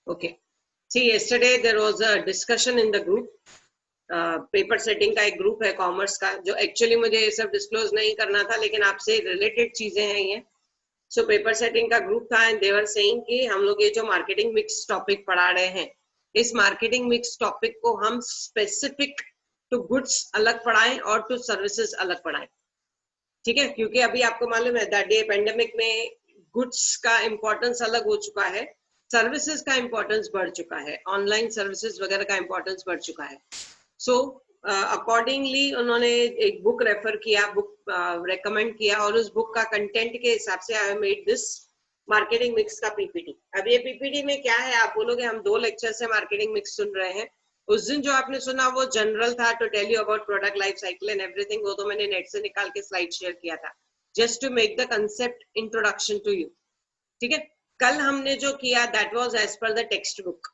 Okay. See, yesterday there was a discussion in the group. Paper setting का एक group है commerce का, जो एक्चुअली मुझे ये सब डिस्क्लोज नहीं करना था, लेकिन आपसे रिलेटेड चीजें हैं ये. सो पेपर सेटिंग का ग्रुप था एंड देवर सेइंग कि हम लोग ये जो मार्केटिंग मिक्स टॉपिक पढ़ा रहे हैं, इस मार्केटिंग मिक्स टॉपिक को हम स्पेसिफिक टू गुड्स अलग पढ़ाएं और टू सर्विसेज अलग पढ़ाएं. ठीक है, क्योंकि अभी आपको मालूम है दैट डे पेंडेमिक में गुड्स का इम्पोर्टेंस अलग हो चुका है, सर्विसेज का इम्पोर्टेंस बढ़ चुका है, ऑनलाइन सर्विसेज वगैरह का इम्पोर्टेंस बढ़ चुका है. सो अकॉर्डिंगली उन्होंने एक बुक रेफर किया, बुक रेकमेंड किया, और उस बुक का कंटेंट के हिसाब से I made this marketing mix का पीपीटी. अब ये पीपीटी में क्या है, आप बोलोगे हम 2 लेक्चर से मार्केटिंग मिक्स सुन रहे हैं. उस दिन जो आपने सुना वो जनरल था, to tell you about product life cycle and everything. वो तो मैंने नेट से निकाल के स्लाइड शेयर किया था, just to make the concept introduction to you. ठीक है, कल हमने जो किया that was as per the textbook.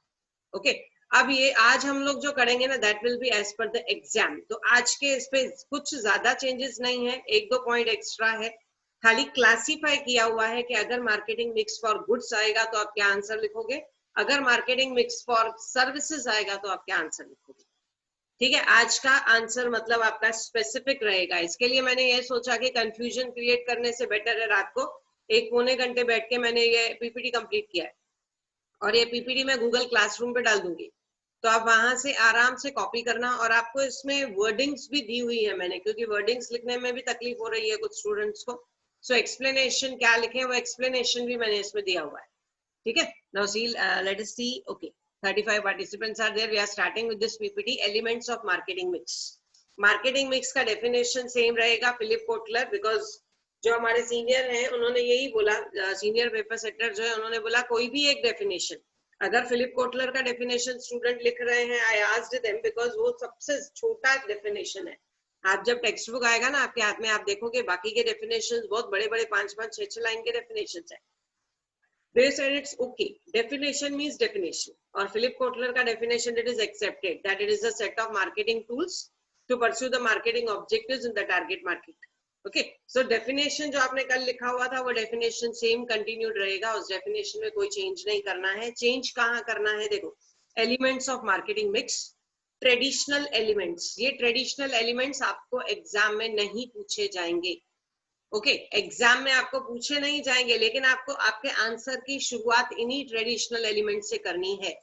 Okay, अब ये आज हम लोग जो करेंगे ना that will be as per the exam. तो आज के इस पे कुछ ज्यादा चेंजेस नहीं है, 1-2 पॉइंट एक्स्ट्रा है. खाली क्लासिफाई किया हुआ है कि अगर मार्केटिंग मिक्स फॉर गुड्स आएगा तो आप क्या आंसर लिखोगे, अगर मार्केटिंग मिक्स फॉर सर्विसेज आएगा तो आप क्या आंसर लिखोगे. ठीक है, आज का आंसर मतलब आपका स्पेसिफिक रहेगा. इसके लिए मैंने ये सोचा कि कंफ्यूजन क्रिएट करने से बेटर है रात को 1-पौने घंटे बैठ के मैंने ये पीपीटी कंप्लीट किया है, और ये पीपीटी मैं गूगल क्लासरूम पे डाल दूंगी. तो आप वहां से आराम से कॉपी करना, और आपको इसमें वर्डिंग्स भी दी हुई है मैंने, क्योंकि वर्डिंग्स लिखने में भी तकलीफ हो रही है कुछ स्टूडेंट्स को. सो एक्सप्लेनेशन क्या लिखें वो एक्सप्लेनेशन भी मैंने इसमें दिया हुआ है. ठीक है, now see let us see. Okay, 35 participants are there. We are starting with this PPT, elements of marketing mix. Marketing mix का डेफिनेशन सेम रहेगा, फिलिप कोटलर, बिकॉज जो हमारे सीनियर हैं उन्होंने यही बोला, सीनियर पेपर सेटर जो है उन्होंने बोला कोई भी एक डेफिनेशन. अगर फिलिप कोटलर का डेफिनेशन स्टूडेंट लिख रहे हैं, आई आस्क्ड देम बिकॉज वो सबसे छोटा डेफिनेशन है. आप जब टेक्स्ट बुक आएगा ना आपके हाथ में, आप देखोगे बाकी के डेफिनेशंस बहुत बड़े बड़े 5-5, 6-6 लाइन के डेफिनेशंस है. They said it's okay. Definition means definition. और फिलिप कोटलर का definition, it is accepted that it is a set of marketing tools to pursue the marketing objectives in the target market. Okay, so definition जो आपने कल लिखा हुआ था वो definition same continued रहेगा, उस definition में कोई change नहीं करना है. Change कहाँ करना है, देखो, elements of marketing mix, traditional elements. ये traditional elements आपको exam में नहीं पूछे जाएंगे. ओके, एग्जाम में आपको पूछे नहीं जाएंगे, लेकिन आपको आपके आंसर की शुरुआत इन्हीं ट्रेडिशनल एलिमेंट से करनी है.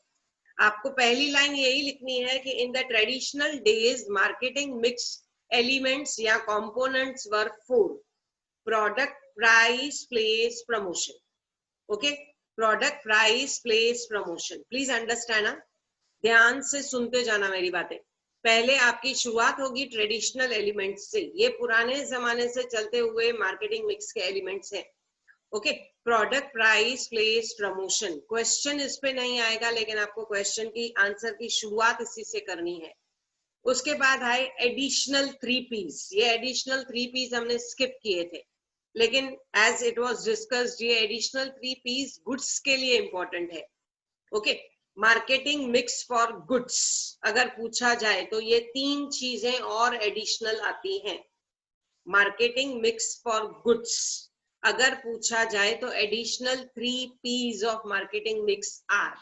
आपको पहली लाइन यही लिखनी है कि in the traditional days marketing mix elements या components were 4: product, price, place, promotion. Okay, product, price, place, promotion. Please understand, ध्यान से सुनते जाना मेरी बातें. पहले आपकी शुरुआत होगी ट्रेडिशनल एलिमेंट्स से. ये पुराने जमाने से चलते हुए मार्केटिंग मिक्स के एलिमेंट्स हैं. Okay, product, price, place, promotion. Question इस पे नहीं आएगा, लेकिन आपको क्वेश्चन की आंसर की शुरुआत इसी से करनी है. उसके बाद आए एडिशनल 3 P's. ये एडिशनल 3 P's हमने स्किप किए थे, लेकिन एज इट वाज डिस्कस्ड ये एडिशनल 3 P's गुड्स के लिए इंपॉर्टेंट है. Okay, marketing mix for goods अगर पूछा जाए तो ये 3 चीजें और एडिशनल आती हैं. मार्केटिंग मिक्स फॉर गुड्स अगर पूछा जाए तो additional 3 P's of marketing mix are.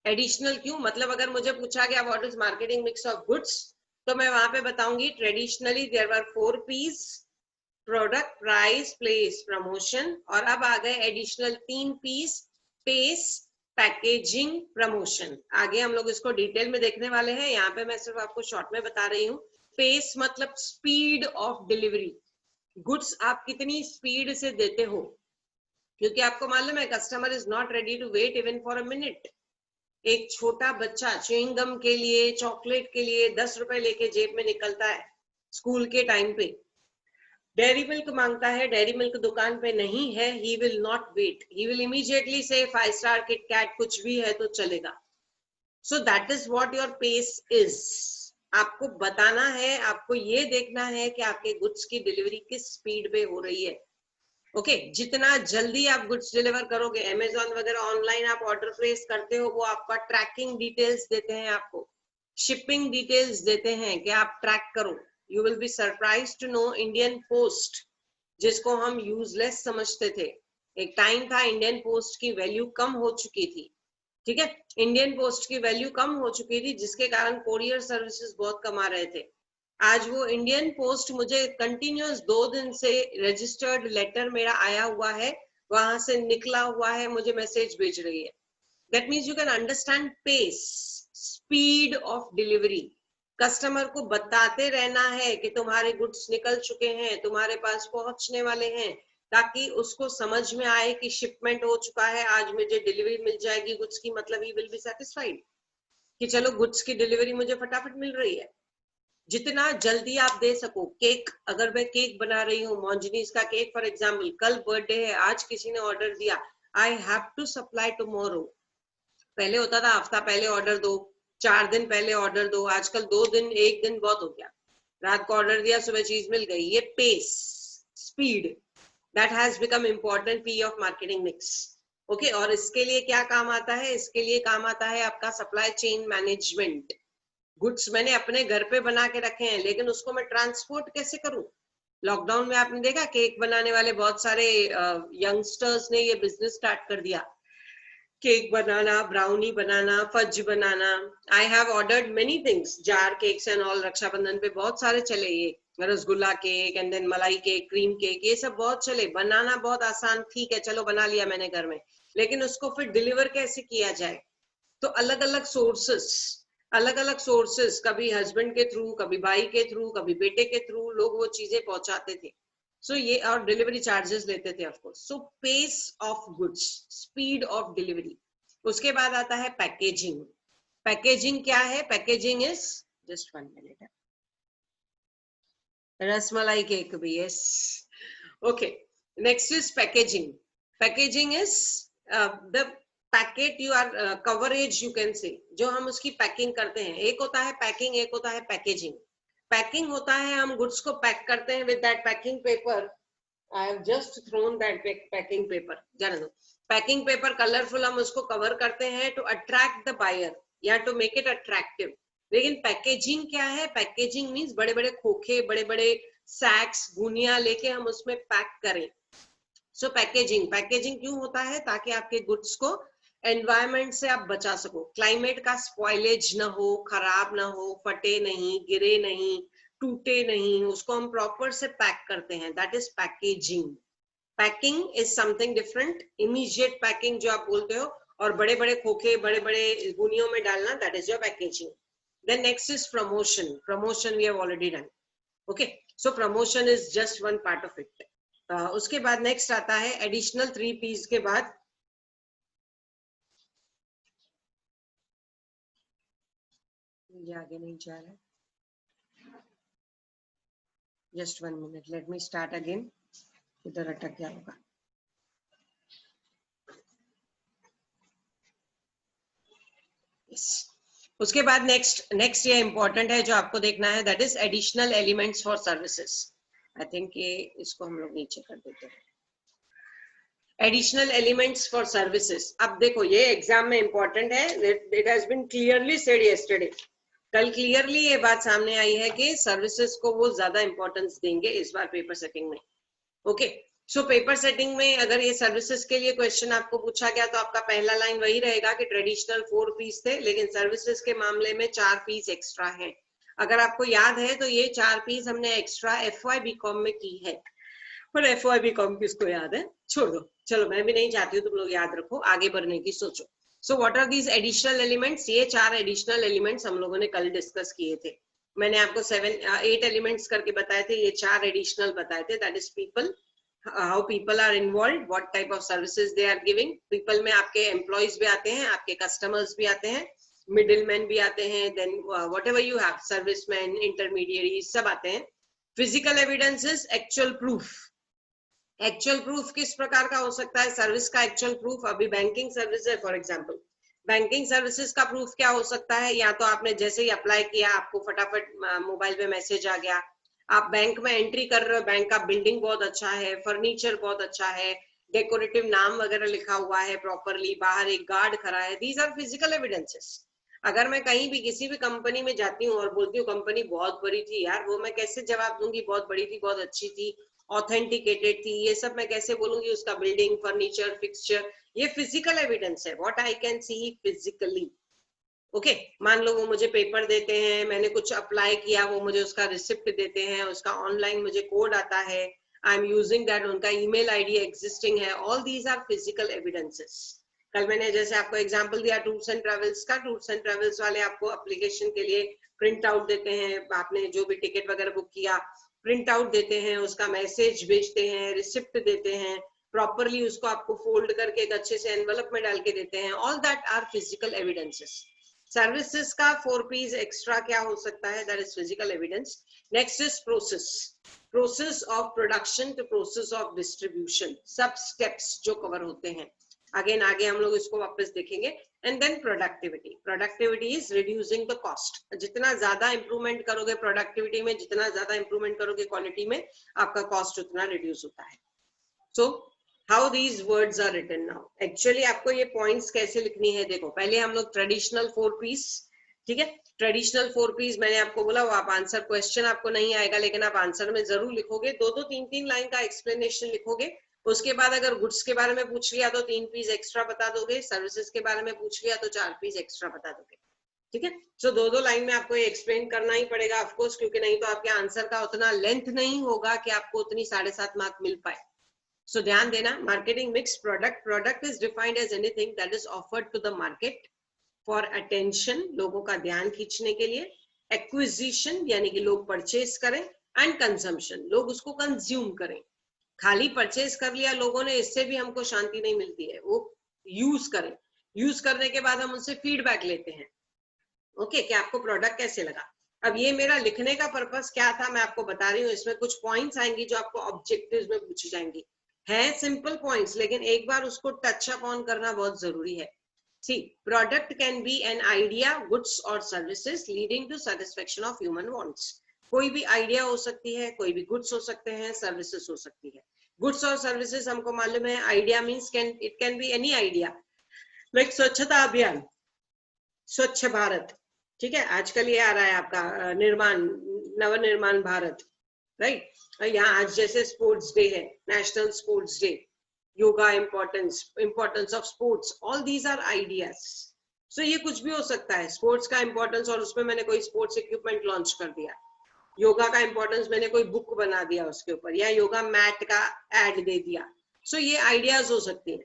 Additional क्यों, मतलब अगर मुझे पूछा गया what is marketing mix of goods, तो मैं वहां पे बताऊंगी traditionally there were 4 P's: product, price, place, promotion. और अब आ गए additional 3 P's: pace, packaging, promotion. आगे हम लोग इसको डिटेल में देखने वाले हैं, यहाँ पे मैं सिर्फ आपको शॉर्ट में बता रही हूँ. पेस मतलब स्पीड ऑफ डिलीवरी. गुड्स आप कितनी स्पीड से देते हो, क्योंकि आपको मालूम है customer is not ready to wait even for a minute. एक छोटा बच्चा च्युइंग गम के लिए, चॉकलेट के लिए 10 रुपए लेके जेब में निकलता है स्कूल के टाइम पे. डेयरी मिल्क मांगता है, डेयरी मिल्क दुकान पे नहीं है, he will not wait, he will immediately say 5 star Kit Kat कुछ भी है तो चलेगा. So that is what your pace is. आपको बताना है, आपको ये देखना है कि आपके गुड्स की डिलीवरी किस स्पीड पे हो रही है. ओके, जितना जल्दी आप गुड्स डिलीवर करोगे, अमेजॉन वगैरह ऑनलाइन आप ऑर्डर प्लेस करते हो, वो आपका ट्रैकिंग डिटेल्स देते हैं, आपको शिपिंग डिटेल्स देते हैं कि आप ट्रैक करो. You will be surprised to know Indian Post, जिसको हम यूजलेस समझते थे, एक टाइम था इंडियन पोस्ट की वैल्यू कम हो चुकी थी. ठीक है। इंडियन पोस्ट की वैल्यू कम हो चुकी थी जिसके कारण कोरियर सर्विसेज बहुत कमा रहे थे। आज वो इंडियन पोस्ट मुझे कंटिन्यूअस 2 दिन से रजिस्टर्ड लेटर मेरा आया हुआ है, वहां से निकला हुआ है, मुझे मैसेज भेज रही है। That means you can understand pace, speed of delivery. Customer को बताते रहना है कि तुम्हारे गुड्स निकल चुके हैं, तुम्हारे पास पहुंचने वाले हैं, ताकि उसको समझ में आए कि शिपमेंट हो चुका है, आज मुझे डिलीवरी मिल जाएगी गुड्स की, मतलब ही विल बी सेटिस्फाइड कि चलो गुड्स की डिलीवरी मुझे फटाफट मिल रही है। जितना जल्दी आप दे सको। केक, अगर मैं केक बना रही हूँ, मॉन्जनीस का केक फॉर एग्जाम्पल, कल बर्थडे है, आज किसी ने ऑर्डर दिया, I have to supply tomorrow. पहले होता था हफ्ता पहले ऑर्डर दो, 4 दिन पहले ऑर्डर दो, आजकल 2 दिन, 1 दिन बहुत हो गया। रात को ऑर्डर दिया, सुबह चीज मिल गई। ये pace, speed, that has become important P of marketing mix. Okay, और इसके लिए क्या काम आता है? इसके लिए काम आता है आपका सप्लाई चेन मैनेजमेंट। गुड्स मैंने अपने घर पे बना के रखे हैं, लेकिन उसको मैं ट्रांसपोर्ट कैसे करूं? लॉकडाउन में आपने देखा केक बनाने वाले बहुत सारे यंगस्टर्स ने ये बिजनेस स्टार्ट कर दिया, केक बनाना, ब्राउनी बनाना, फज बनाना। I have ordered many things, jar cakes and all. Rakshabandhan पे बहुत सारे चले, ये rasgulla cake and then malai cake, cream cake, ये सब बहुत चले। बनाना बहुत आसान, ठीक है, चलो बना लिया मैंने घर में, लेकिन उसको फिर डिलीवर कैसे किया जाए? तो अलग अलग सोर्सेस, कभी हस्बैंड के थ्रू, कभी भाई के थ्रू, कभी बेटे के थ्रू लोग वो चीजें पहुंचाते थे। सो ये, और डिलीवरी चार्जेस लेते थे of course. So pace of goods, speed of delivery. उसके बाद आता है पैकेजिंग। पैकेजिंग क्या है? Packaging is, just 1 minute, rasmalai cake भी, yes, okay. Next is packaging. Packaging is the packet you are coverage, you can say, जो हम उसकी पैकिंग करते हैं। एक होता है पैकिंग, एक होता है पैकेजिंग। पैकिंग होता है हम गुड्स को पैक करते हैं with that packing paper. I have just throne that packing paper, जाने दो। पैकिंग पेपर कलरफुल, हम उसको कवर करते हैं टू अट्रैक्ट द बायर या टू मेक इट अट्रैक्टिव। लेकिन पैकेजिंग क्या है? पैकेजिंग मीन्स बड़े बड़े खोखे, बड़े बड़े सैक्स, गुनिया लेके हम उसमें पैक करें। सो पैकेजिंग क्यों होता है? ताकि आपके गुड्स को एनवायरमेंट से आप बचा सको, क्लाइमेट का स्पॉइलेज ना हो, खराब ना हो, फटे नहीं, गिरे नहीं, टूटे नहीं, उसको हम प्रॉपर से पैक करते हैं, that is packaging. Packing is something different. Immediate packing जो आप बोलते हो, और बड़े बड़े खोखे, बड़े बड़े गुनियों में डालना, that is your packaging. Then next is promotion. Promotion we have already done, okay. So promotion is just one part of it. उसके बाद नेक्स्ट आता है एडिशनल 3 P's के बाद, ये आगे नहीं जा रहा है, just 1 minute, let me start again, इधर अटक गया होगा। yes. उसके बाद नेक्स्ट ये इंपॉर्टेंट है जो आपको देखना है, that is additional elements for services. I think ये, इसको हम लोग नीचे कर देते हैं, एडिशनल एलिमेंट्स फॉर सर्विसेज। अब देखो ये एग्जाम में इंपॉर्टेंट है, it has been clearly said yesterday, कल क्लियरली ये बात सामने आई है कि सर्विसेज को वो ज्यादा इंपॉर्टेंस देंगे इस बार पेपर सेटिंग में, ओके। सो पेपर सेटिंग में अगर ये सर्विसेज के लिए क्वेश्चन आपको पूछा गया तो आपका पहला लाइन वही रहेगा कि ट्रेडिशनल 4 P's थे, लेकिन सर्विसेज के मामले में 4 P's एक्स्ट्रा है। अगर आपको याद है तो ये 4 P's हमने एक्स्ट्रा FY BCom में की है, पर FY BCom किसको याद है, छोड़ दो, चलो मैं भी नहीं चाहती हूँ तुम लोग याद रखो, आगे बढ़ने की सोचो। So what are these additional elements? ये 4 एडिशनल एलिमेंट्स हम लोगों ने कल डिस्कस किए थे। मैंने आपको 8 एलिमेंट्स करके बताए थे, ये 4 एडिशनल बताए थे। That is people, how people are involved, what type of services they are giving। people में आपके employees भी आते हैं, आपके customers भी आते हैं, middlemen भी आते हैं, then whatever you have, servicemen, intermediaries, सब आते हैं। physical evidence is actual proof। Actual proof किस प्रकार का हो सकता है? सर्विस का एक्चुअल प्रूफ, अभी बैंकिंग सर्विस है फॉर एग्जांपल, बैंकिंग सर्विसेज का प्रूफ क्या हो सकता है? या तो आपने जैसे ही अप्लाई किया, आपको फटाफट मोबाइल पे मैसेज आ गया, आप बैंक में एंट्री कर रहे हो, बैंक का बिल्डिंग बहुत अच्छा है, फर्नीचर बहुत अच्छा है, डेकोरेटिव नाम वगैरह लिखा हुआ है प्रॉपरली, बाहर एक गार्ड खड़ा है, दीज आर फिजिकल एविडेंसेस। अगर मैं कहीं भी किसी भी कंपनी में जाती हूँ और बोलती हूँ कंपनी बहुत बड़ी थी, यार वो मैं कैसे जवाब दूंगी बहुत बड़ी थी, बहुत अच्छी थी, ऑथेंटिकेटेड थी, ये सब मैं कैसे बोलूंगी? उसका बिल्डिंग, फर्नीचर, फिक्सचर, ये फिजिकल एविडेंस है, what I can see physically. Okay, मान लो वो मुझे पेपर देते हैं, मैंने कुछ अप्लाई किया, वो मुझे उसका रिसिप्ट देते हैं, उसका ऑनलाइन मुझे कोड आता है, आई एम यूजिंग दैट, उनका ईमेल आईडी एग्जिस्टिंग है, all these are physical evidences. कल मैंने जैसे आपको एग्जांपल दिया टूर्स एंड ट्रेवल्स का, टूर्स एंड ट्रेवल्स वाले आपको एप्लीकेशन के लिए प्रिंट आउट देते हैं, आपने जो भी टिकट वगैरह बुक किया प्रिंट आउट देते हैं, उसका मैसेज भेजते हैं, रिसिप्ट देते हैं, प्रॉपरली उसको आपको फोल्ड करके एक अच्छे से एनवलप में डाल के देते हैं, all that are physical evidences. Services का 4 P's एक्स्ट्रा क्या हो सकता है? That is physical evidence. Next is process, process of production to process of distribution, सब स्टेप्स जो कवर होते हैं। अगेन आगे हम लोग इसको वापस देखेंगे। And then productivity, productivity is reducing the cost. जितना ज्यादा इंप्रूवमेंट करोगे प्रोडक्टिविटी में, जितना ज्यादा इंप्रूवमेंट करोगे क्वालिटी में, आपका कॉस्ट उतना रिड्यूस होता है। So how these words are written now, actually आपको ये पॉइंट्स कैसे लिखनी है, देखो पहले हम लोग ट्रेडिशनल 4 P's, ठीक है, ट्रेडिशनल 4 P's मैंने आपको बोला, वो आप आंसर, क्वेश्चन आपको नहीं आएगा लेकिन आप आंसर में जरूर लिखोगे, 2-2, 3-3 लाइन का एक्सप्लेनेशन लिखोगे। उसके बाद अगर गुड्स के बारे में पूछ लिया तो 3 P's एक्स्ट्रा बता दोगे, सर्विसेज के बारे में पूछ लिया तो 4 P's एक्स्ट्रा बता दोगे, ठीक है। सो 2-2 लाइन में आपको ये एक्सप्लेन करना ही पड़ेगा ऑफकोर्स, क्योंकि नहीं तो आपके आंसर का उतना लेंथ नहीं होगा कि आपको उतनी 7.5 मार्क मिल पाए। So ध्यान देना, marketing mix product, product is defined as anything that is offered to the market for attention, लोगों का ध्यान खींचने के लिए, acquisition यानी कि लोग परचेज करें, and consumption लोग उसको कंज्यूम करें। खाली परचेज कर लिया लोगों ने, इससे भी हमको शांति नहीं मिलती है, वो यूज करें, यूज करने के बाद हम उनसे फीडबैक लेते हैं, ओके, कि आपको प्रोडक्ट कैसे लगा। अब ये मेरा लिखने का पर्पस क्या था मैं आपको बता रही हूँ, इसमें कुछ पॉइंट्स आएंगी जो आपको ऑब्जेक्टिव्स में पूछी जाएंगी, है सिंपल पॉइंट्स लेकिन एक बार उसको टच अप ऑन करना बहुत जरूरी है। See, product can be an idea, goods और services leading to satisfaction of human wants. कोई भी आइडिया हो सकती है, कोई भी गुड्स हो सकते हैं, सर्विसेज हो सकती है। गुड्स और सर्विसेज हमको मालूम है, idea means it can be any idea, like स्वच्छता अभियान, स्वच्छ भारत, ठीक है, आजकल ये आ रहा है आपका निर्माण, नवनिर्माण भारत, राइट। यहाँ आज जैसे स्पोर्ट्स डे है, national sports day, yoga, importance of sports, all these are ideas. So ये कुछ भी हो सकता है, स्पोर्ट्स का इंपॉर्टेंस और उसमें मैंने कोई स्पोर्ट्स इक्विपमेंट लॉन्च कर दिया, योगा का इंपॉर्टेंस मैंने कोई बुक बना दिया उसके ऊपर, या योगा मैट का एड दे दिया। सो ये आइडियाज हो सकती है,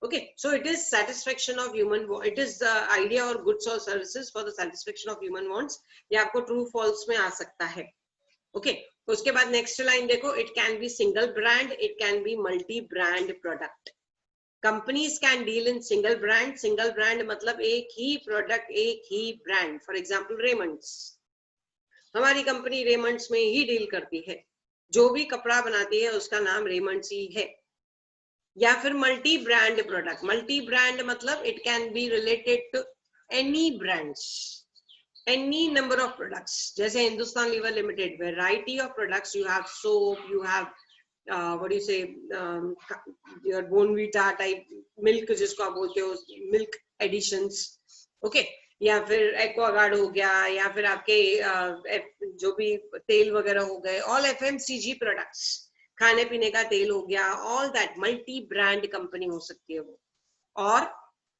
okay, so it is satisfaction of human, it is the idea or goods or services for the satisfaction of human wants, ये आपको true false में आ सकता है, okay। तो उसके बाद नेक्स्ट लाइन देखो, it can B single brand, it can B multi brand product. Companies can deal in single brand, single brand मतलब एक ही प्रोडक्ट, एक ही ब्रांड। फॉर एग्जांपल रेमंड्स, हमारी कंपनी रेमंड्स में ही डील करती है, जो भी कपड़ा बनाती है उसका नाम रेमंड्स ही है। या फिर multi brand product, multi brand मतलब it can be related to any brands, any number of products, जैसे Hindustan Lever Limited, variety of products, you have soap, you have what do you say, your Bonvita type milk जिसको आप बोलते हो, milk additions, okay, या फिर Aquaguard हो गया, या फिर आपके जो भी तेल वगैरह हो गए, all FMCG products, खाने पीने का तेल हो गया, all that multi brand company हो सकती है वो। और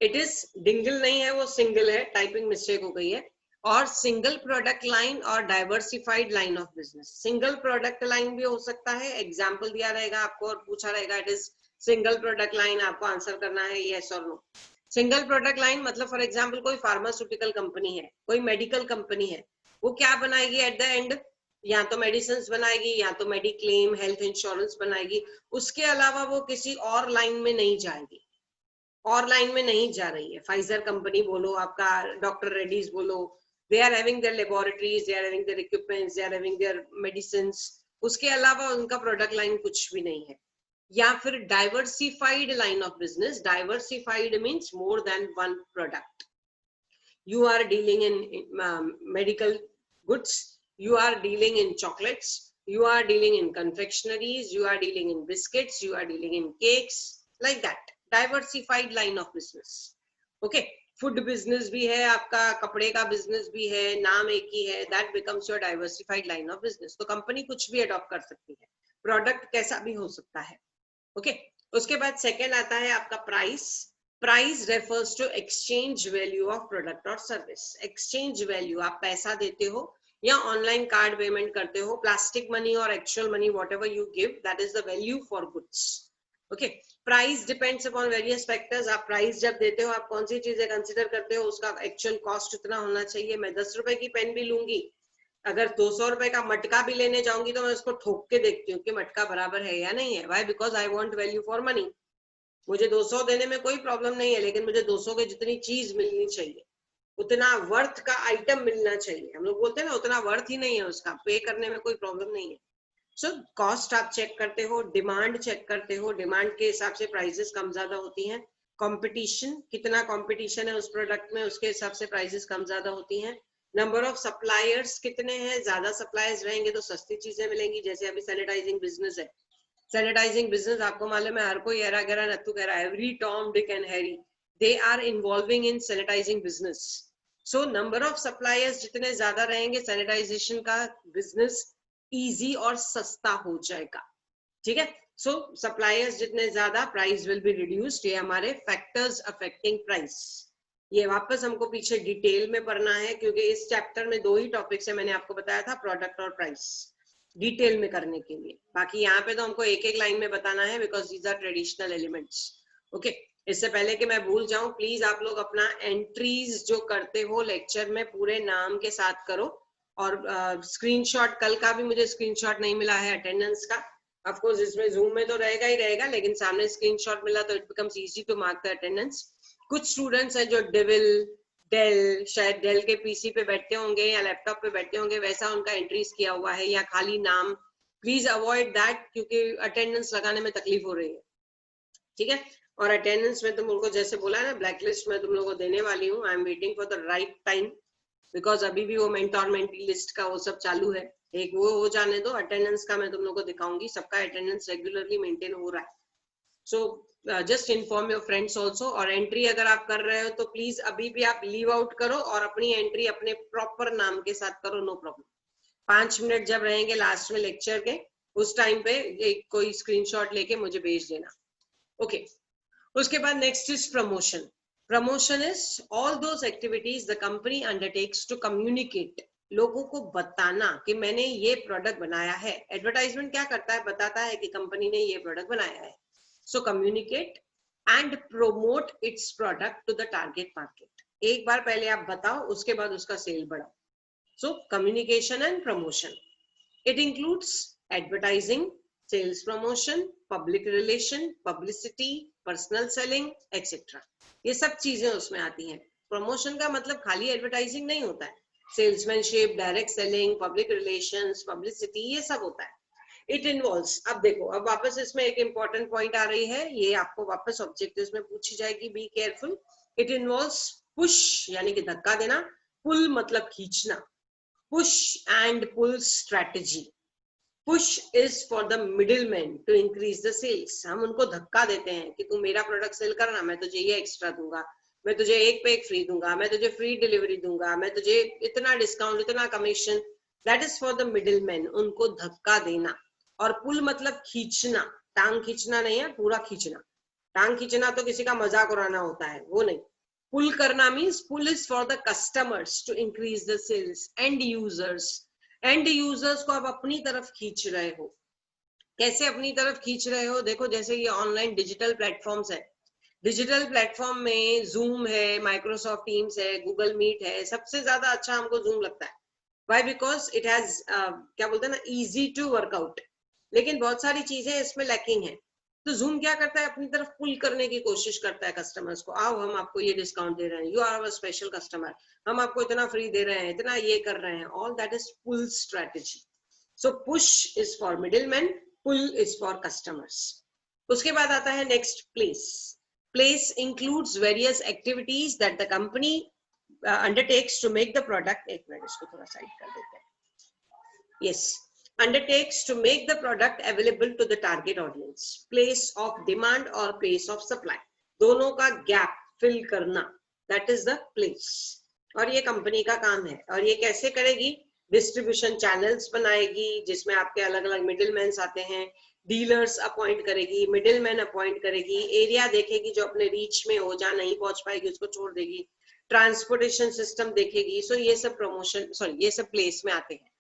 इट इज डिंगल नहीं है, वो सिंगल है, टाइपिंग मिस्टेक हो गई है। और सिंगल प्रोडक्ट लाइन और diversified line of business, single product line भी हो सकता है, एग्जाम्पल दिया रहेगा आपको और पूछा रहेगा it is single product line, आपको आंसर करना है यस और नो। सिंगल प्रोडक्ट लाइन मतलब फॉर एग्जाम्पल कोई फार्मास्यूटिकल कंपनी है, कोई मेडिकल कंपनी है, वो क्या बनाएगी एट द एंड, या तो मेडिसिन बनाएगी, या तो मेडिक्लेम हेल्थ इंश्योरेंस बनाएगी, उसके अलावा वो किसी और लाइन में नहीं जाएगी, और लाइन में नहीं जा रही है। फाइजर कंपनी बोलो, आपका डॉक्टर रेड्डीज बोलो, they are having their laboratories, they are having their equipments, they are having their medicines, उसके अलावा उनका प्रोडक्ट लाइन कुछ भी नहीं है। या फिर diversified line of business, diversified means more than one product, you are dealing in medical goods, you are dealing in chocolates, you are dealing in confectionaries, you are dealing in biscuits, you are dealing in cakes, like that, diversified line of business, okay. Food business भी है आपका, कपड़े का business भी है, नाम एक ही है, that becomes your diversified line of business. तो कंपनी कुछ भी अडॉप्ट कर सकती है, प्रोडक्ट कैसा भी हो सकता है। ओके, उसके बाद सेकंड आता है आपका price. Price refers to exchange value of product और सर्विस। एक्सचेंज वैल्यू, आप पैसा देते हो या ऑनलाइन कार्ड पेमेंट करते हो, प्लास्टिक मनी और actual money, whatever you give, that is the value for goods. Okay, price depends upon various factors. आप प्राइस जब देते हो, आप कौन सी चीजें कंसिडर करते हो, उसका एक्चुअल कॉस्ट उतना होना चाहिए। मैं 10 रुपए की पेन भी लूंगी, अगर 200 रुपए का मटका भी लेने जाऊंगी तो मैं उसको ठोक के देखती हूँ कि मटका बराबर है या नहीं है। Why? Because I want value for money. मुझे 200 देने में कोई प्रॉब्लम नहीं है, लेकिन मुझे 200 के जितनी चीज मिलनी चाहिए, उतना वर्थ का आइटम मिलना चाहिए। हम लोग बोलते हैं ना, उतना वर्थ ही नहीं है उसका, पे करने में कोई प्रॉब्लम नहीं है। सो कॉस्ट आप चेक करते हो, डिमांड चेक करते हो, डिमांड के हिसाब से प्राइसेस कम ज्यादा होती हैं। कंपटीशन, कितना कंपटीशन है उस प्रोडक्ट में, उसके हिसाब से प्राइसेस कम ज्यादा होती हैं। नंबर ऑफ सप्लायर्स कितने हैं, ज्यादा सप्लायर्स रहेंगे तो सस्ती चीजें मिलेंगी। जैसे अभी सैनिटाइजिंग बिजनेस है, सैनिटाइजिंग बिजनेस आपको मालूम है, हर कोई एरा गहरा नत्थु कह रहा है, every Tom Dick and Harry they are involving in sanitizing business. So number of suppliers जितने ज्यादा रहेंगे, सैनिटाइजेशन का बिजनेस इजी और सस्ता हो जाएगा। ठीक है, सो सप्लायर्स जितने ज्यादा, प्राइस विल बी रिड्यूस्ड। ये हमारे फैक्टर्स अफेक्टिंग प्राइस। ये वापस हमको पीछे डिटेल में पढ़ना है, क्योंकि इस चैप्टर में 2 ही टॉपिक्स है, मैंने आपको बताया था, प्रोडक्ट और प्राइस, डिटेल में करने के लिए। बाकी यहाँ पे तो हमको एक एक लाइन में बताना है, because these are traditional elements. Okay, इससे पहले कि मैं भूल जाऊं, प्लीज आप लोग अपना एंट्रीज जो करते हो लेक्चर में पूरे नाम के साथ करो। और स्क्रीनशॉट, कल का भी मुझे स्क्रीनशॉट नहीं मिला है अटेंडेंस का। ऑफ कोर्स इसमें जूम में तो रहेगा ही रहेगा, लेकिन सामने स्क्रीनशॉट मिला तो it becomes easy to mark the attendance. कुछ स्टूडेंट्स हैं जो डेल, शायद डेल के पीसी पे बैठते होंगे या लैपटॉप पे बैठते होंगे, वैसा उनका एंट्रीज किया हुआ है या खाली नाम। प्लीज अवॉइड दैट, क्योंकि अटेंडेंस लगाने में तकलीफ हो रही है। ठीक है, और अटेंडेंस में तुम लोगों को जैसे बोला है ना, ब्लैकलिस्ट में तुम लोगों को देने वाली हूँ। I am waiting for the right time, because अभी भी वो मेंटोर मेंटी लिस्ट का वो सब चालू है। एक वो हो जाने दो, अटेंडेंस का मैं तुम लोगों को दिखाऊंगी, सबका अटेंडेंस रेगुलरली मेंटेन हो रहा है। So just inform your friends also. और एंट्री अगर आप कर रहे हो तो प्लीज अभी भी आप लीव आउट करो और अपनी एंट्री अपने प्रॉपर नाम के साथ करो, नो प्रॉब्लम। 5 मिनट जब रहेंगे लास्ट में लेक्चर के, उस टाइम पे एक कोई स्क्रीनशॉट लेके मुझे भेज देना। ओके, उसके बाद next is promotion. Promotion is all those activities the company undertakes to communicate, लोगों को बताना कि मैंने ये प्रोडक्ट बनाया है। एडवर्टाइजमेंट क्या करता है, बताता है कि कंपनी ने ये प्रोडक्ट बनाया है। So communicate and promote its product to the target market. एक बार पहले आप बताओ, उसके बाद उसका सेल बढ़ाओ। So communication and promotion, it includes advertising, sales promotion, public relation, publicity, personal selling etcetera. ये सब चीजें उसमें आती हैं। प्रमोशन का मतलब खाली एडवर्टाइजिंग नहीं होता है, salesmanship, direct selling, public relations, publicity, ये सब होता है। इट इन्वॉल्व्स, अब देखो, अब वापस इसमें एक इंपॉर्टेंट पॉइंट आ रही है, ये आपको वापस ऑब्जेक्टिव्स में पूछी जाएगी, be careful. It involves push यानी कि धक्का देना, पुल मतलब खींचना, push and pull strategy. Push is for the middleman to increase the sales. हम उनको धक्का देते हैं कि तू मेरा प्रोडक्ट सेल करना, मैं तुझे ये एक्स्ट्रा दूंगा, मैं तुझे एक पे एक फ्री दूंगा, मैं तुझे फ्री डिलीवरी दूंगा, मैं तुझे इतना डिस्काउंट, इतना commission. That is for the middleman, उनको धक्का देना। और पुल मतलब खींचना, टांग खींचना नहीं है, पूरा खींचना। टांग खींचना तो किसी का मजाक उड़ाना होता है, वो नहीं। पुल करना means pull is for the customers to increase the sales, end users. End users को आप अपनी तरफ खींच रहे हो। कैसे अपनी तरफ खींच रहे हो, देखो जैसे ये ऑनलाइन डिजिटल प्लेटफॉर्म्स है, डिजिटल प्लेटफॉर्म में जूम है, माइक्रोसॉफ्ट टीम्स है, गूगल मीट है, सबसे ज्यादा अच्छा हमको जूम लगता है। व्हाई? बिकॉज इट हैज क्या बोलते हैं ना, इजी टू वर्कआउट। लेकिन बहुत सारी चीजें इसमें लैकिंग है। तो जूम क्या करता है, अपनी तरफ पुल करने की कोशिश करता है कस्टमर्स को। आओ, हम आपको ये डिस्काउंट दे रहे हैं, you are our special customer, हम आपको इतना फ्री दे रहे हैं, इतना ये कर रहे हैं। All that is pull strategy. So push is for middleman, pull is for customers. उसके बाद आता है next, place. Place includes various activities that the company undertakes to make the product, एक मिनट इसको थोड़ा साइड कर देते हैं, yes, undertakes to make the product available to the target audience. Place of demand और place of supply, दोनों का gap fill करना, that is the place। और ये कंपनी का काम है। और ये कैसे करेगी, डिस्ट्रीब्यूशन चैनल्स बनाएगी जिसमें आपके अलग अलग मिडिलमैन आते हैं, डीलर्स अपॉइंट करेगी, मिडिलमैन अपॉइंट करेगी, एरिया देखेगी जो अपने रीच में हो, जहां नहीं पहुंच पाएगी उसको छोड़ देगी, ट्रांसपोर्टेशन सिस्टम देखेगी। सो ये सब प्रमोशन, सॉरी ये सब प्लेस में आते हैं।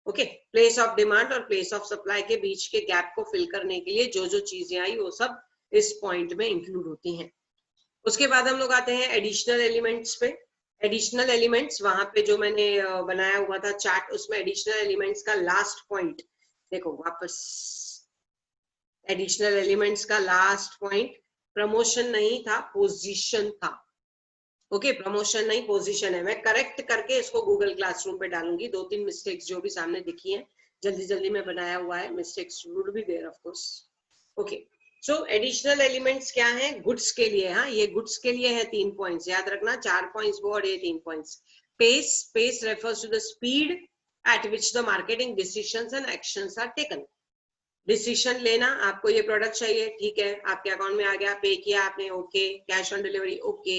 ओके, प्लेस ऑफ डिमांड और प्लेस ऑफ सप्लाई के बीच के गैप को फिल करने के लिए जो जो चीजें आई वो सब इस पॉइंट में इंक्लूड होती हैं। उसके बाद हम लोग आते हैं एडिशनल एलिमेंट्स पे। एडिशनल एलिमेंट्स, वहां पे जो मैंने बनाया हुआ था चार्ट, उसमें एडिशनल एलिमेंट्स का लास्ट पॉइंट देखो वापस। एडिशनल एलिमेंट्स का लास्ट पॉइंट प्रमोशन नहीं था, पोजीशन था। ओके, प्रमोशन नहीं पोजीशन है। मैं करेक्ट करके इसको गूगल क्लासरूम पे डालूंगी, 2-3 मिस्टेक्स जो भी सामने दिखी हैं जल्दी जल्दी में बनाया हुआ है, mistakes would be there of course. Okay, so additional elements क्या है? गुड्स के लिए। हाँ, ये गुड्स के लिए है 3 पॉइंट्स याद रखना, 4 पॉइंट्स वो और ये 3 points. Pace, pace refers to the speed at which the marketing decisions and actions are taken. Decision लेना, आपको ये प्रोडक्ट चाहिए, ठीक है, आपके अकाउंट में आ गया, पे किया आपने, okay, cash on delivery, okay,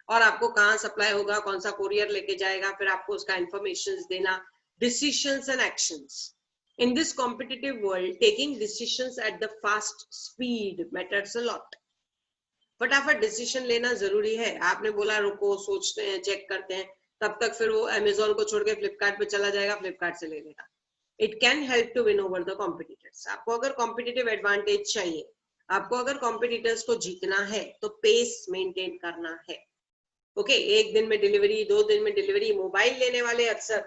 और आपको कहाँ सप्लाई होगा, कौन सा कोरियर लेके जाएगा, फिर आपको उसका इंफॉर्मेशन देना। Decisions and actions in this competitive world, taking decisions at the fast speed matters a lot. फटाफट डिसीजन लेना जरूरी है। आपने बोला रुको, सोचते हैं, चेक करते हैं, तब तक फिर वो अमेजोन को छोड़ के फ्लिपकार्ट पे चला जाएगा, फ्लिपकार्ट से ले लेगा। It can help to win over the competitors. आपको अगर कॉम्पिटिटिव एडवांटेज चाहिए, आपको अगर कॉम्पिटिटर्स को जीतना है तो पेस मेंटेन करना है। ओके, 1 दिन में डिलीवरी, 2 दिन में डिलीवरी। मोबाइल लेने वाले अक्सर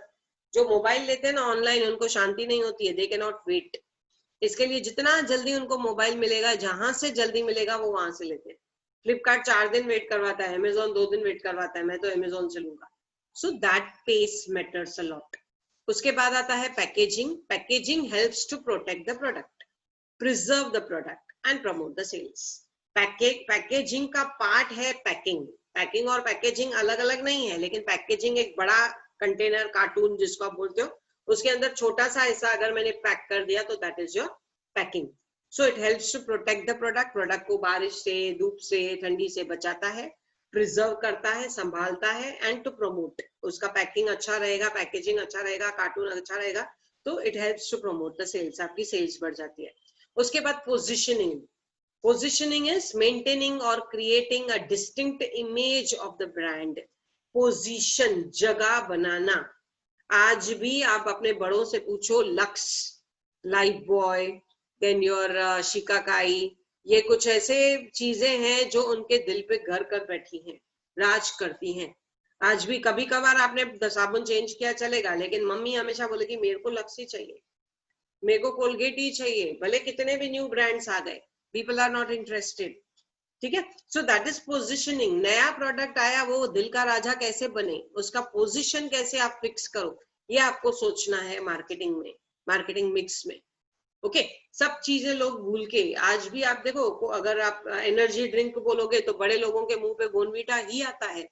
जो मोबाइल लेते हैं ना ऑनलाइन, उनको शांति नहीं होती है, दे कैन नॉट वेट। इसके लिए जितना जल्दी उनको मोबाइल मिलेगा, जहां से जल्दी मिलेगा वो वहां से लेते हैं। फ्लिपकार्ट 4 दिन वेट करवाता है, अमेजोन 2 दिन वेट करवाता है, मैं तो अमेजोन से लूंगा। So that pace matters a lot. उसके बाद आता है packaging. Packaging helps to protect the product, preserve the product and promote the sales. Packaging का पार्ट है पैकिंग। पैकिंग और पैकेजिंग अलग अलग नहीं है, लेकिन पैकेजिंग एक बड़ा कंटेनर, कार्टून जिसको आप बोलते हो, उसके अंदर छोटा सा हिस्सा अगर मैंने पैक कर दिया तो that is your packing. So it helps to protect the product. Product को बारिश से, धूप से, ठंडी से बचाता है, प्रिजर्व करता है, संभालता है, एंड टू प्रमोट। उसका पैकिंग अच्छा रहेगा, पैकेजिंग अच्छा रहेगा, कार्टून अच्छा रहेगा, तो it helps to promote the sales, आपकी सेल्स बढ़ जाती है। उसके बाद positioning. Positioning is maintaining or creating a distinct image of the brand. Position, जगह बनाना। आज भी आप अपने बड़ों से पूछो, Lux, Lifebuoy, then your shikakai, ये कुछ ऐसे चीजें हैं जो उनके दिल पे घर कर बैठी हैं, राज करती हैं। आज भी कभी कभार आपने साबुन चेंज किया चलेगा, लेकिन मम्मी हमेशा बोलेगी मेरे को लक्स ही चाहिए, मेरे को कोलगेट ही चाहिए, भले कितने भी न्यू ब्रांड्स आ गए, people are not interested। ठीक है, so that is positioning। नया प्रोडक्ट आया, वो दिल का राजा कैसे बने, उसका पोजीशन कैसे आप फिक्स करो, ये आपको सोचना है मार्केटिंग में, मार्केटिंग मिक्स में। ओके, सब चीजें लोग भूल के, आज भी आप देखो, अगर आप एनर्जी ड्रिंक बोलोगे तो बड़े लोगों के मुंह पे बोर्नवीटा ही आता है,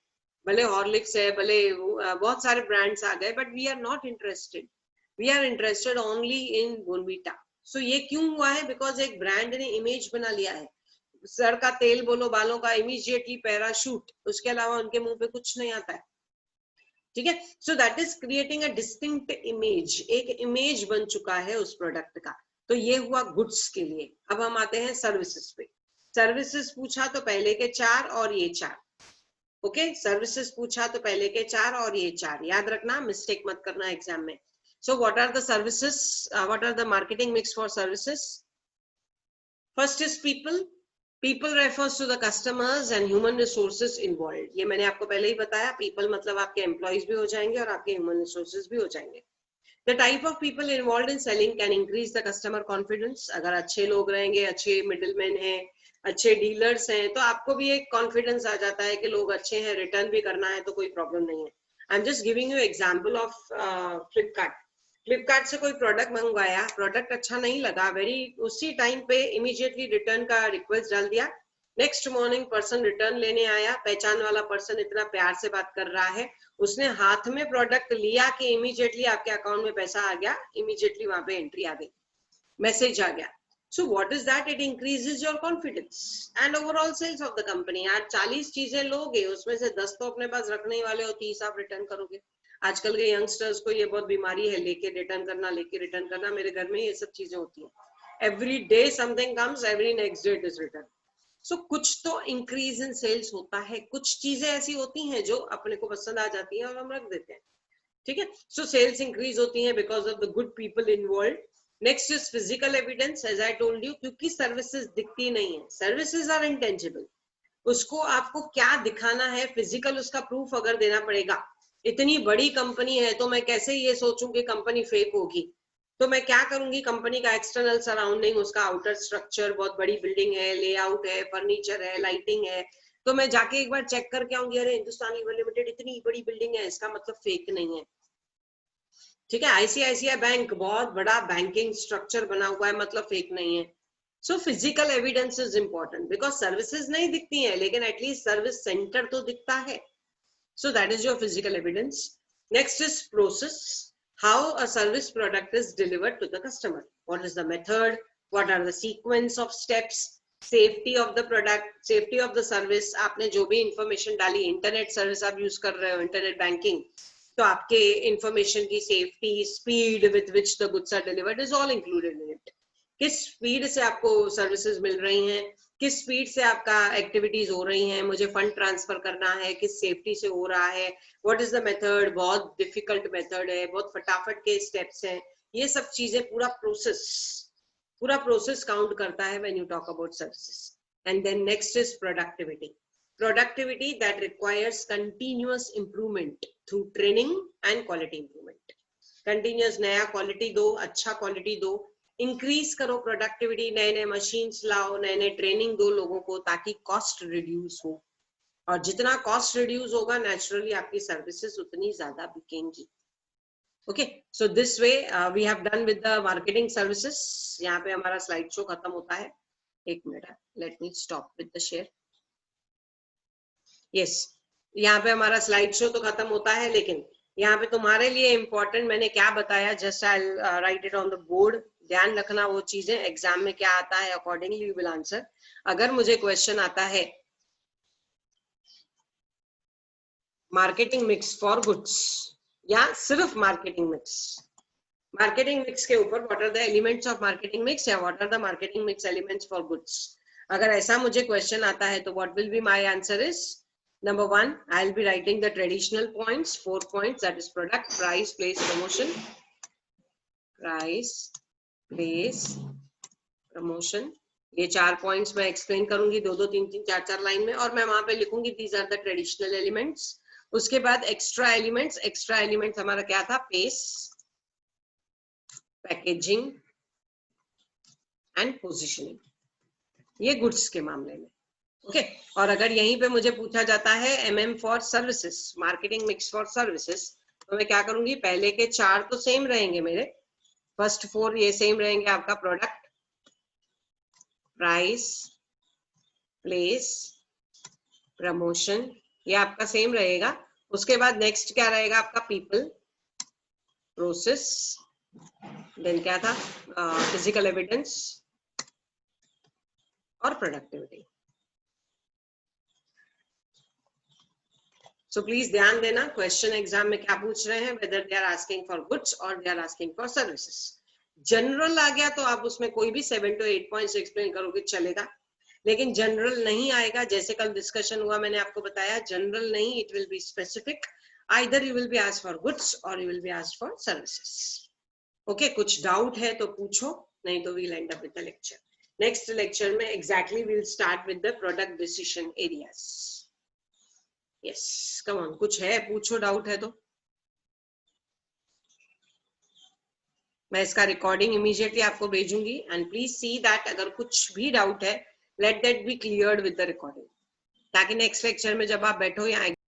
भले हॉर्लिक्स है, भले बहुत सारे ब्रांड्स आ गए, but we are not interested, we are interested only in Bournvita. So ये क्यों हुआ है? बिकॉज एक ब्रांड ने इमेज बना लिया है। सर का तेल बोलो, बालों का, इमीडिएटली पैराशूट, उसके अलावा उनके मुंह पे कुछ नहीं आता है। ठीक है, so that is creating a distinct image, एक इमेज बन चुका है उस प्रोडक्ट का। तो ये हुआ गुड्स के लिए। अब हम आते हैं सर्विसेज पे। सर्विसेज पूछा तो पहले के 4 और ये 4। ओके, सर्विसेज पूछा तो पहले के 4 और ये 4, याद रखना, मिस्टेक मत करना एग्जाम में। So what are the services? What are the marketing mix for services? First is people. People refers to the customers and human resources involved. ये मैंने आपको पहले ही बताया, people मतलब आपके employees भी हो जाएंगे और आपके human resources भी हो जाएंगे। The type of people involved in selling can increase the customer confidence. अगर अच्छे लोग रहेंगे, अच्छे middlemen हैं, अच्छे डीलर्स हैं, तो आपको भी एक कॉन्फिडेंस आ जाता है कि लोग अच्छे हैं, रिटर्न भी करना है तो कोई प्रॉब्लम नहीं है। I am just giving you example of Flipkart. Flipkart से कोई प्रोडक्ट मंगवाया, प्रोडक्ट अच्छा नहीं लगा, उसी टाइम पे इमीडिएटली रिटर्न का रिक्वेस्ट डाल दिया। नेक्स्ट मॉर्निंग पर्सन रिटर्न लेने आया, पहचान वाला पर्सन इतना प्यार से बात कर रहा है, उसने हाथ में प्रोडक्ट लिया कि इमीडिएटली आपके अकाउंट में पैसा आ गया, इमीडिएटली वहां पे एंट्री आ गई, मैसेज आ गया। So what is that? It increases your confidence and overall sales of the company. यार 40 चीजें लोगे, उसमें से 10 तो अपने पास रखने वाले हो, 30 आप रिटर्न करोगे. आजकल के यंगस्टर्स को ये बहुत बीमारी है, लेके रिटर्न करना. मेरे घर में ये सब चीजें होती हैं. Every day something comes, every next day it is returned. So कुछ तो increase in sales होता है, कुछ चीजें ऐसी होती हैं जो अपने को पसंद आ जाती हैं और हम रख देते हैं. ठीक है. So sales increase होती हैं because of the good people involved. Next is physical evidence, as I told you, क्योंकि services दिखती नहीं है. Services are intangible. उसको आपको क्या दिखाना है, फिजिकल उसका प्रूफ अगर देना पड़ेगा. इतनी बड़ी कंपनी है तो मैं कैसे ये सोचूं कि कंपनी फेक होगी. तो मैं क्या करूंगी, कंपनी का एक्सटर्नल सराउंडिंग, उसका आउटर स्ट्रक्चर, बहुत बड़ी बिल्डिंग है, लेआउट है, फर्नीचर है, लाइटिंग है, तो मैं जाके एक बार चेक करके आऊंगी, अरे हिंदुस्तान लीवर लिमिटेड इतनी बड़ी बिल्डिंग है, इसका मतलब फेक नहीं है. ठीक है. आईसीआईसीआई बैंक बहुत बड़ा बैंकिंग स्ट्रक्चर बना हुआ है, मतलब फेक नहीं है. So physical evidence is important because services नहीं दिखती हैं, लेकिन एटलीस्ट सर्विस सेंटर तो दिखता है. So that is your physical evidence. Next is process, how a service product is delivered to the customer. What is the method, what are the sequence of steps, safety of the product, safety of the service. आपने जो भी information डाली, internet service आप use कर रहे हो, internet banking, तो आपके इंफॉर्मेशन की safety, speed with which the goods are delivered is all included in it. किस स्पीड से आपको सर्विसेज मिल रही हैं, किस स्पीड से आपका एक्टिविटीज हो रही हैं, मुझे फंड ट्रांसफर करना है, किस सेफ्टी से हो रहा है, व्हाट इज द मेथड, बहुत डिफिकल्ट मेथड है, बहुत फटाफट के स्टेप्स हैं. ये सब चीजें पूरा प्रोसेस काउंट करता है when you talk about services. And then next is productivity. Productivity that requires continuous improvement through training and quality improvement. Continuous नया quality दो, अच्छा quality दो, increase करो productivity, नए नए machines लाओ, नए नए training दो लोगों को, ताकि cost reduce हो. और जितना cost reduce होगा, naturally आपकी services उतनी ज्यादा बिकेंगी. Okay, so this way we have done with the marketing services. यहाँ पे हमारा slide show खत्म होता है. एक minute, let me stop with the share. Yes, यहाँ पे हमारा स्लाइड शो तो खत्म होता है, लेकिन यहाँ पे तुम्हारे लिए इम्पोर्टेंट मैंने क्या बताया, just I right it on the board. ध्यान रखना वो चीजें, एग्जाम में क्या आता है अकॉर्डिंगली यू विल आंसर. अगर मुझे क्वेश्चन आता है मार्केटिंग मिक्स फॉर गुड्स या सिर्फ मार्केटिंग मिक्स के ऊपर, what are the elements of marketing mix या what are the marketing mix elements for goods, अगर ऐसा मुझे क्वेश्चन आता है तो what will be my answer is Number 1, I'll be writing the traditional points, 4 points, that is product, price, place, promotion. Price, place, promotion. ये 4 points मैं explain करूंगी 2-2, 3-3, 4-4 line में, और मैं वहां पे लिखूंगी these are the traditional elements. उसके बाद extra elements हमारा क्या था, pace, packaging and positioning. ये goods के मामले में. ओके और अगर यहीं पे मुझे पूछा जाता है MM for services, marketing mix for services, तो मैं क्या करूंगी, पहले के 4 तो सेम रहेंगे मेरे, फर्स्ट 4 ये सेम रहेंगे आपका, प्रोडक्ट, प्राइस, प्लेस, प्रमोशन, ये आपका सेम रहेगा. उसके बाद नेक्स्ट क्या रहेगा आपका, पीपल, प्रोसेस, देन क्या था, फिजिकल एविडेंस और प्रोडक्टिविटी. So please ध्यान देना, क्वेश्चन एग्जाम में क्या पूछ रहे हैं, whether they are asking for goods or they are asking for services. General आ गया तो आप उसमें कोई भी 7 to 8 points एक्सप्लेन करोगे चलेगा, लेकिन जनरल नहीं आएगा. जैसे कल डिस्कशन हुआ, मैंने आपको बताया, जनरल नहीं, it will be specific. Either you will be asked for goods और you will be asked for services. Okay, कुछ डाउट है तो पूछो, नहीं तो we'll end up with the lecture. Next lecture में exactly we'll start with the product decision areas. Yes, come on, कुछ है पूछो, डाउट है तो. मैं इसका रिकॉर्डिंग इमीडिएटली आपको भेजूंगी एंड प्लीज सी दैट अगर कुछ भी डाउट है, let that be cleared with the recording, ताकि नेक्स्ट लेक्चर में जब आप बैठो या